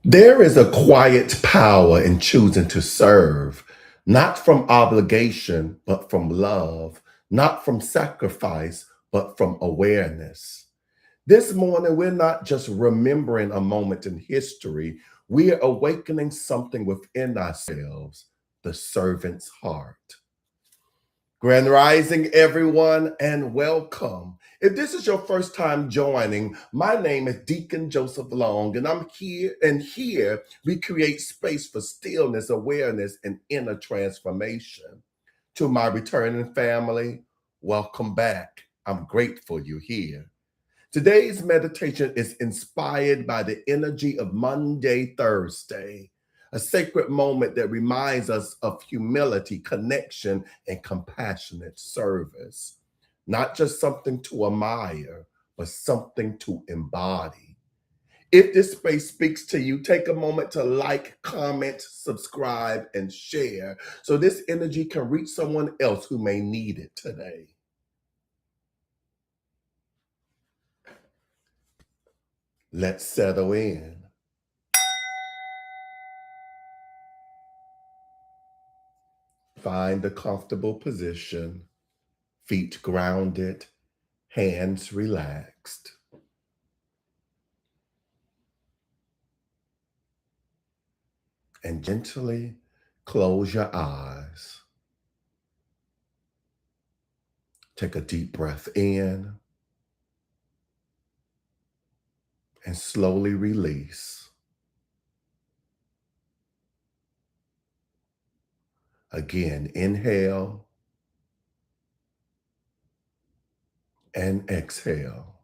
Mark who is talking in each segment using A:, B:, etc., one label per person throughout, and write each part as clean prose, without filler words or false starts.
A: There is a quiet power in choosing to serve, not from obligation, but from love, not from sacrifice, but from awareness. This morning, we're not just remembering a moment in history, we are awakening something within ourselves, the servant's heart. Grand Rising, everyone, and welcome. If this is your first time joining, my name is Deacon Joseph Long, and I'm here. And here we create space for stillness, awareness, and inner transformation. To my returning family, welcome back. I'm grateful you're here. Today's meditation is inspired by the energy of Maundy Thursday, a sacred moment that reminds us of humility, connection, and compassionate service. Not just something to admire, but something to embody. If this space speaks to you, take a moment to like, comment, subscribe, and share so this energy can reach someone else who may need it today. Let's settle in. Find a comfortable position, feet grounded, hands relaxed. And gently close your eyes. Take a deep breath in and slowly release. Again, inhale and exhale.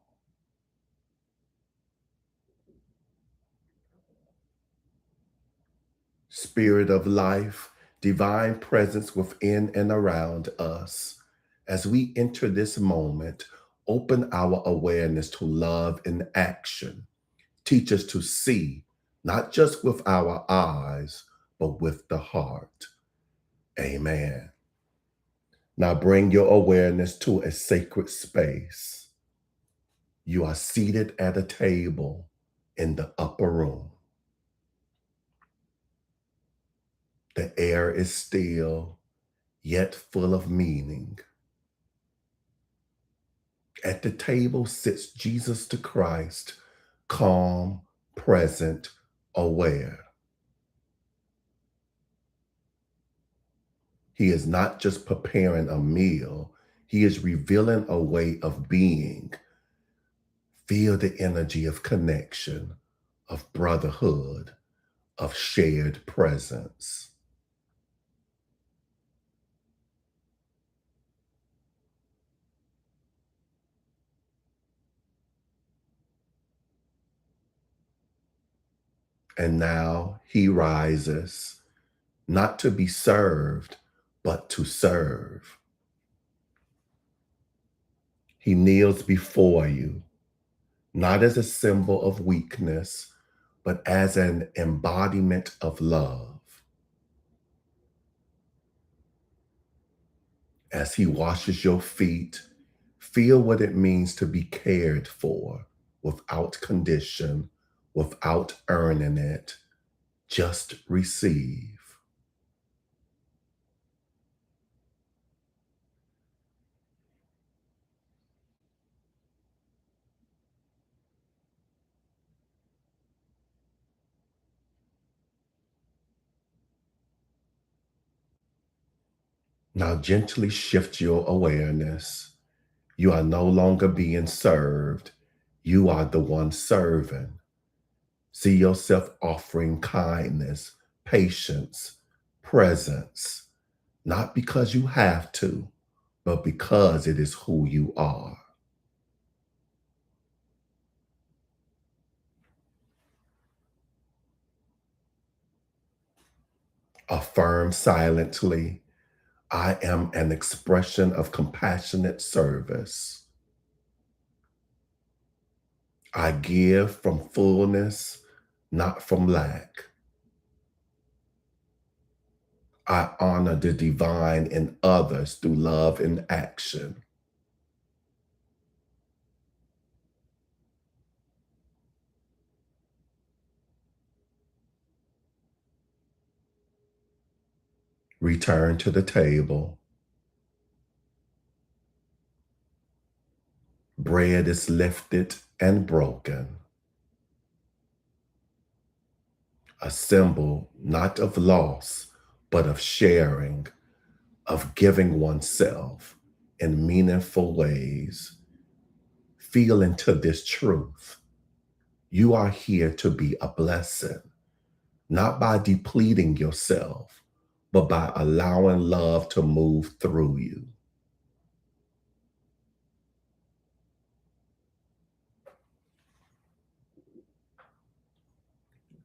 A: Spirit of life, divine presence within and around us. As we enter this moment, open our awareness to love in action. Teach us to see, not just with our eyes, but with the heart. Amen. Now bring your awareness to a sacred space. You are seated at a table in the upper room. The air is still, yet full of meaning. At the table sits Jesus the Christ, calm, present, aware. He is not just preparing a meal, he is revealing a way of being. Feel the energy of connection, of brotherhood, of shared presence. And now he rises, not to be served, but to serve. He kneels before you, not as a symbol of weakness, but as an embodiment of love. As he washes your feet, feel what it means to be cared for without condition, without earning it. Just receive. Now gently shift your awareness. You are no longer being served. You are the one serving. See yourself offering kindness, patience, presence, not because you have to, but because it is who you are. Affirm silently, I am an expression of compassionate service. I give from fullness, not from lack. I honor the divine in others through love and action. Return to the table. Bread is lifted and broken, a symbol not of loss, but of sharing, of giving oneself in meaningful ways. Feel into this truth. You are here to be a blessing, not by depleting yourself, but by allowing love to move through you.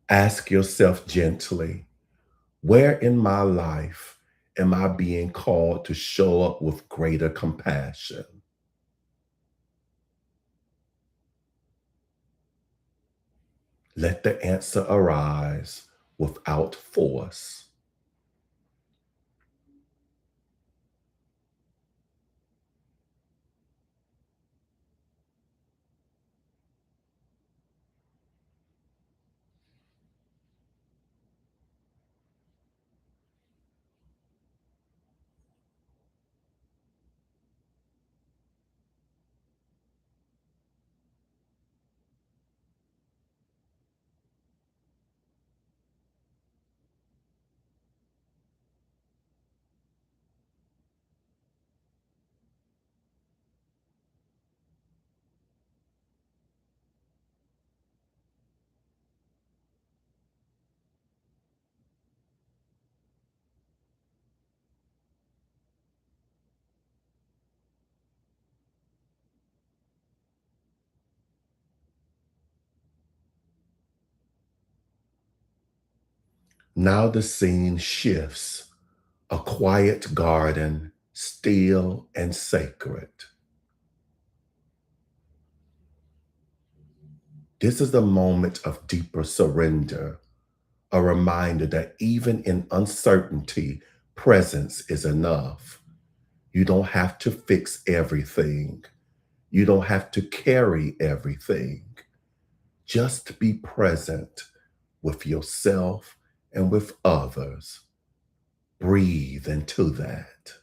A: Ask yourself gently, where in my life am I being called to show up with greater compassion? Let the answer arise without force. Now the scene shifts, a quiet garden, still and sacred. This is a moment of deeper surrender, a reminder that even in uncertainty, presence is enough. You don't have to fix everything. You don't have to carry everything. Just be present with yourself and with others. Breathe into that.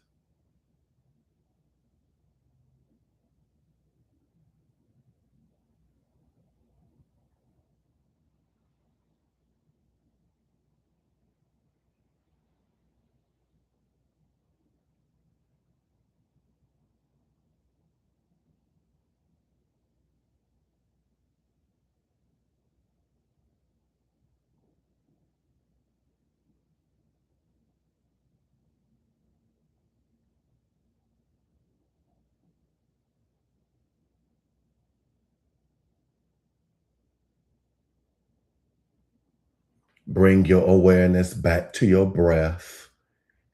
A: Bring your awareness back to your breath.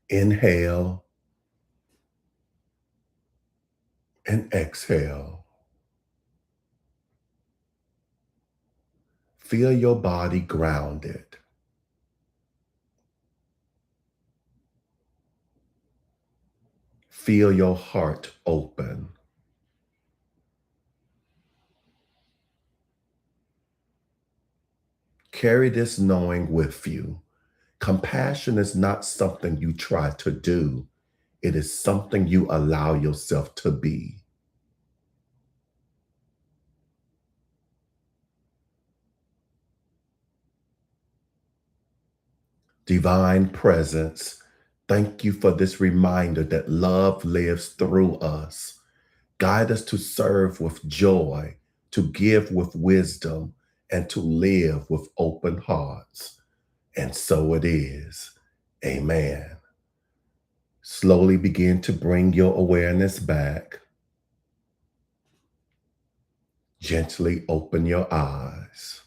A: Inhale and exhale. Feel your body grounded. Feel your heart open. Carry this knowing with you. Compassion is not something you try to do, it is something you allow yourself to be. Divine presence, thank you for this reminder that love lives through us. Guide us to serve with joy, to give with wisdom, and to live with open hearts. And so it is. Amen. Slowly begin to bring your awareness back. Gently open your eyes.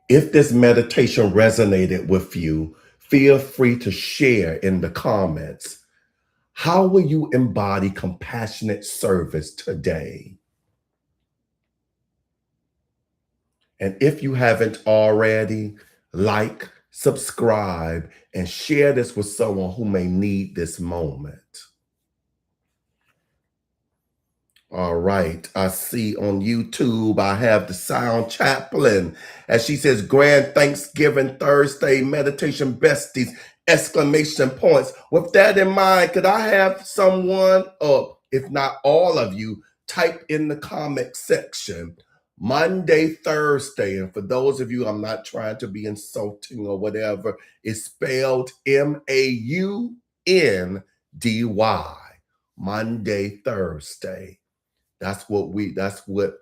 A: If this meditation resonated with you, feel free to share in the comments. How will you embody compassionate service today? And if you haven't already, like, subscribe, and share this with someone who may need this moment. All right. I see on YouTube, I have the sound chaplain. As she says, Grand Thanksgiving Thursday meditation besties, exclamation points. With that in mind, could I have someone, or if not all of you, type in the comment section, Maundy Thursday. And for those of you, I'm not trying to be insulting or whatever, it's spelled Maundy. Maundy Thursday. That's what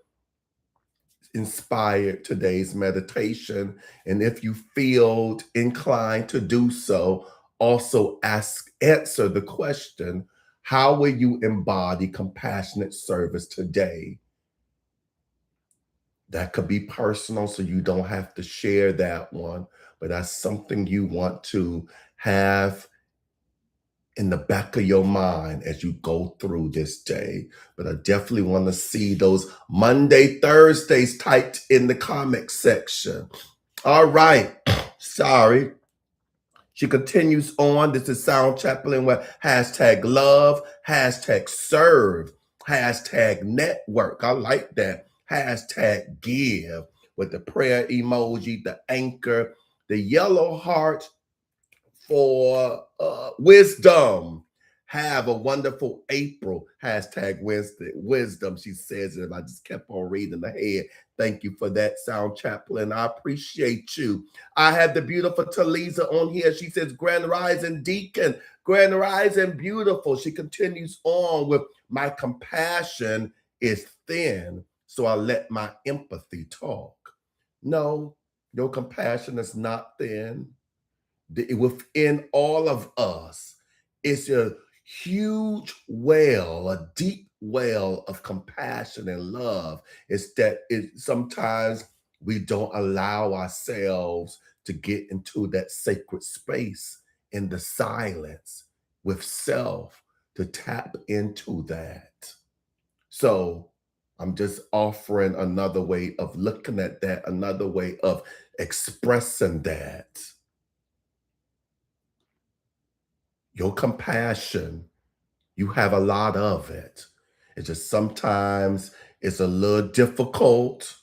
A: inspired today's meditation. And if you feel inclined to do so, also answer the question, how will you embody compassionate service today? That could be personal, so you don't have to share that one, but that's something you want to have in the back of your mind as you go through this day. But I definitely want to see those Maundy Thursdays typed in the comment section. All right. Sorry. She continues on. This is Sound Chaplain with hashtag love, hashtag serve, hashtag network. I like that. Hashtag give with the prayer emoji, the anchor, the yellow heart, for wisdom. Have a wonderful April. Hashtag wisdom. She says it. I just kept on reading ahead. Thank you for that, Sound Chaplain. I appreciate you. I had the beautiful Talisa on here. She says, Grand Rising Deacon, Grand Rising Beautiful. She continues on with, my compassion is thin, so I let my empathy talk. No, your compassion is not thin. Within all of us, it's a huge well, a deep well of compassion and love. It's that sometimes we don't allow ourselves to get into that sacred space in the silence with self to tap into that. So I'm just offering another way of looking at that, another way of expressing that. Your compassion, you have a lot of it. It's just sometimes it's a little difficult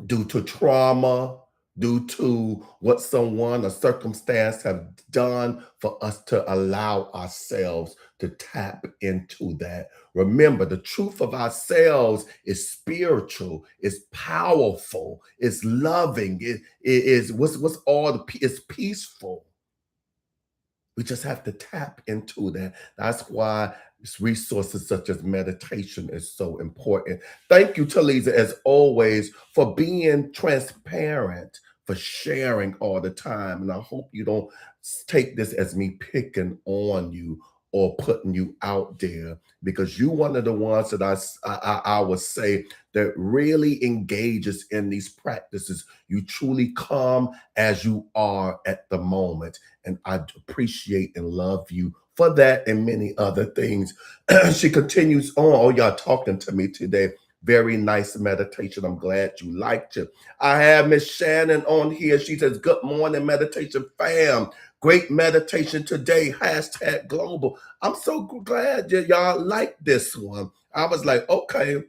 A: due to trauma, due to what someone or circumstance have done for us to allow ourselves to tap into that. Remember, the truth of ourselves is spiritual, it's powerful, it's loving, it is what's all the it's peaceful. We just have to tap into that. That's why resources such as meditation is so important. Thank you, Talisa, as always, for being transparent, for sharing all the time. And I hope you don't take this as me picking on you or putting you out there, because you one of the ones that I would say that really engages in these practices. You truly come as you are at the moment. And I appreciate and love you for that and many other things. She continues on. Oh, y'all talking to me today. Very nice meditation. I'm glad you liked it. I have Miss Shannon on here. She says, good morning, meditation fam. Great meditation today. Hashtag global. I'm so glad y'all like this one. I was like, okay,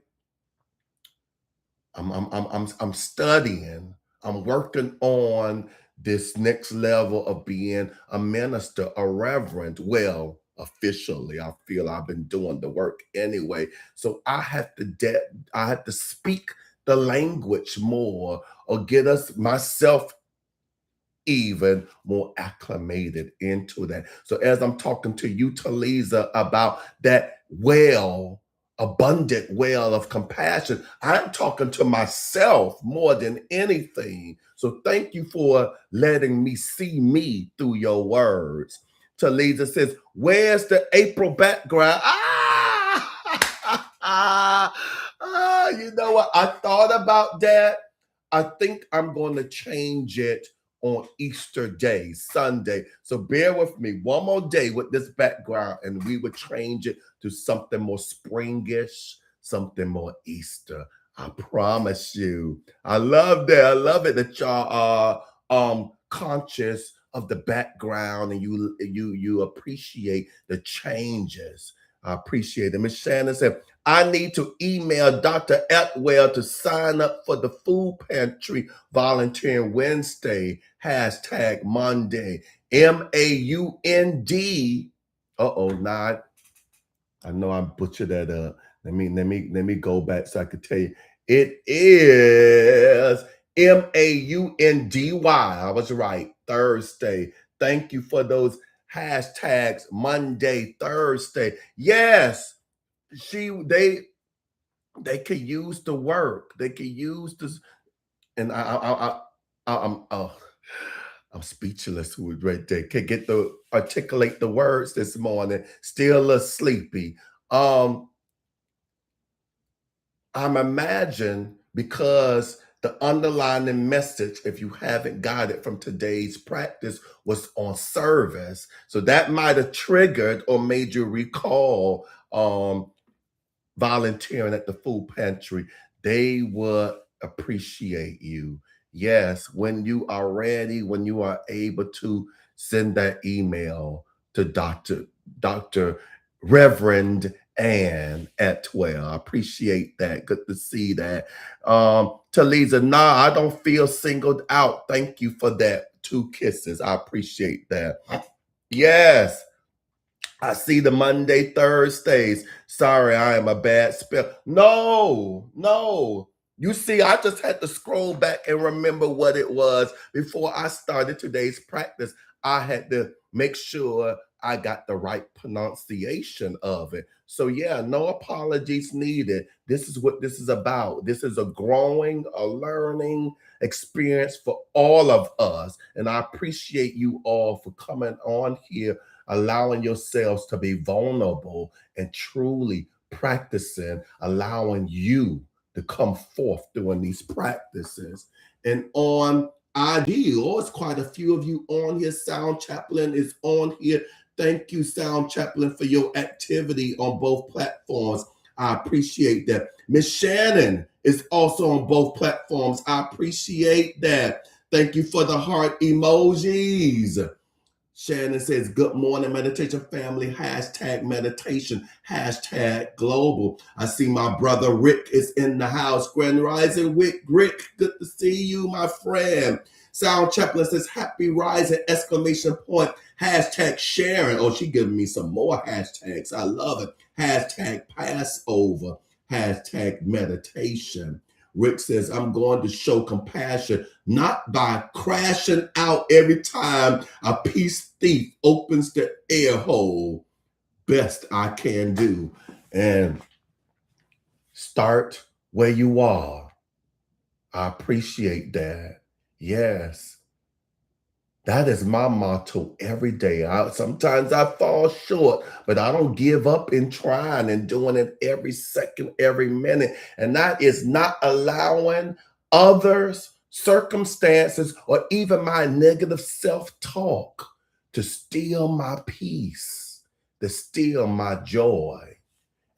A: I'm studying. I'm working on this next level of being a minister, a reverend. Well, officially, I feel I've been doing the work anyway. So I have to speak the language more, or get us myself even more acclimated into that. So as I'm talking to you, Talisa, about that well, abundant well of compassion, I'm talking to myself more than anything. So thank you for letting me see me through your words. Talisa says, where's the April background? You know what? I thought about that. I think I'm going to change it on Easter Day, Sunday. So bear with me one more day with this background, and we would change it to something more springish, something more Easter. I promise you. I love that. I love it that y'all are conscious of the background, and you appreciate the changes. I appreciate it. Miss Shannon said, I need to email Dr. Atwell to sign up for the food pantry volunteering Wednesday, hashtag Monday, Maund. Uh-oh, not. I know I butchered that up. Let me go back so I can tell you. It is Maundy. I was right. Thursday. Thank you for those hashtags. Monday, Thursday. Yes, they could use the work. They could use this, and I'm speechless with right there. Can get the articulate the words this morning. Still a little sleepy. Um, I'm imagine because the underlying message, if you haven't got it from today's practice, was on service. So that might have triggered or made you recall volunteering at the food pantry. They would appreciate you. Yes, when you are ready, when you are able to send that email to Dr. Reverend Ann at 12. I appreciate that. Good to see that. Talisa, nah, I don't feel singled out. Thank you for that. 2 kisses. I appreciate that. Yes. I see the Monday, Thursdays. Sorry, I am a bad spell. No, no. You see, I just had to scroll back and remember what it was before I started today's practice. I had to make sure I got the right pronunciation of it. So, yeah, no apologies needed. This is what this is about. This is a growing, a learning experience for all of us. And I appreciate you all for coming on here, allowing yourselves to be vulnerable and truly practicing, allowing you to come forth during these practices. And on ideal, it's quite a few of you on here. Sound Chaplain is on here. Thank you, Sound Chaplain, for your activity on both platforms. I appreciate that. Miss Shannon is also on both platforms. I appreciate that. Thank you for the heart emojis. Shannon says, good morning, meditation family, hashtag meditation, hashtag global. I see my brother Rick is in the house. Grand Rising, Rick, good to see you, my friend. Sound Chaplain says, happy rising, exclamation point, hashtag Sharon. Oh, she giving me some more hashtags. I love it. Hashtag Passover, hashtag meditation. Rick says, I'm going to show compassion, not by crashing out every time a peace thief opens the air hole. Best I can do. And start where you are. I appreciate that. Yes. That is my motto every day. Sometimes I fall short, but I don't give up in trying and doing it every second, every minute. And that is not allowing others, circumstances, or even my negative self-talk to steal my peace, to steal my joy,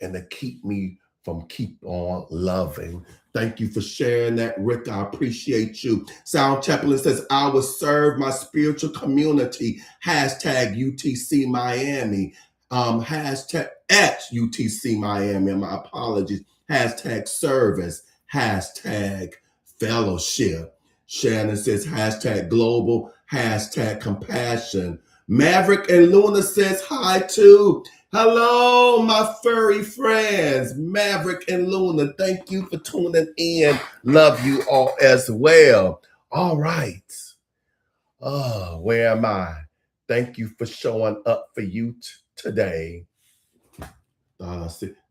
A: and to keep me from keep on loving. Thank you for sharing that, Rick. I appreciate you. Sound Chaplain says, I will serve my spiritual community. Hashtag UTC Miami. Hashtag at UTC Miami. My apologies. Hashtag service. Hashtag fellowship. Shannon says, hashtag global. Hashtag compassion. Maverick and Luna says hi too. Hello, my furry friends, Maverick and Luna. Thank you for tuning in. Love you all as well. All right. Oh, where am I? Thank you for showing up for you today.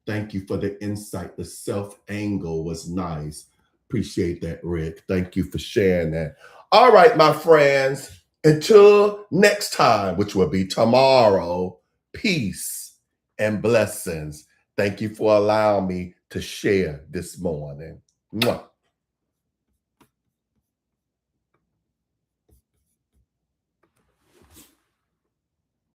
A: Thank you for the insight. The self angle was nice. Appreciate that, Rick. Thank you for sharing that. All right, my friends. Until next time, which will be tomorrow, peace and blessings. Thank you for allowing me to share this morning. Mwah.